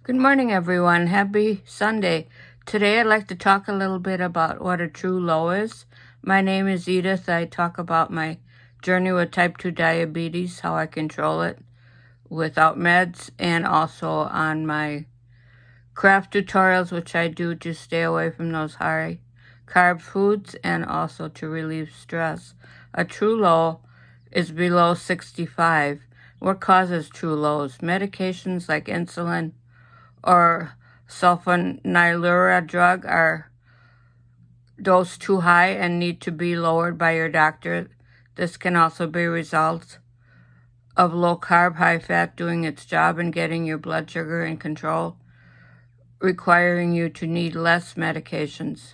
Good morning, everyone. Happy Sunday. Today, I'd like to talk a little bit about what a true low is. My name is Edith. I talk about my journey with type 2 diabetes, how I control it without meds, and also on my craft tutorials, which I do to stay away from those high carb foods and also to relieve stress. A true low is below 65. What causes true lows? Medications like insulin or sulfonylurea drug are dosed too high and need to be lowered by your doctor. This can also be a result of low carb, high fat doing its job and getting your blood sugar in control, requiring you to need less medications.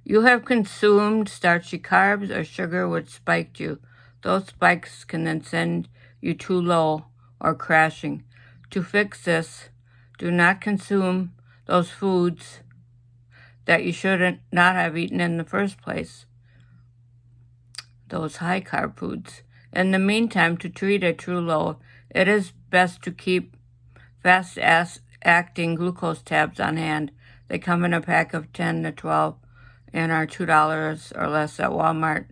You have consumed starchy carbs or sugar which spiked you. Those spikes can then send you too low or crashing. To fix this, do not consume those foods that you should not have eaten in the first place, those high carb foods. In the meantime, to treat a true low, it is best to keep fast-acting glucose tabs on hand. They come in a pack of 10 to 12 and are $2 or less at Walmart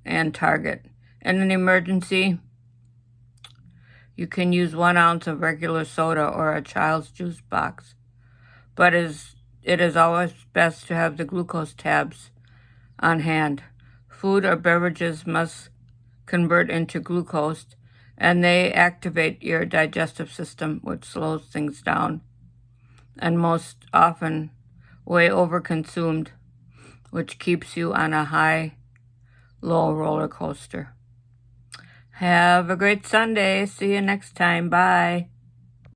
and Target. In an emergency, you can use 1 ounce of regular soda or a child's juice box, but it is always best to have the glucose tabs on hand. Food or beverages must convert into glucose, and they activate your digestive system, which slows things down, and most often way overconsumed, which keeps you on a high-low roller coaster. Have a great Sunday. See you next time. Bye.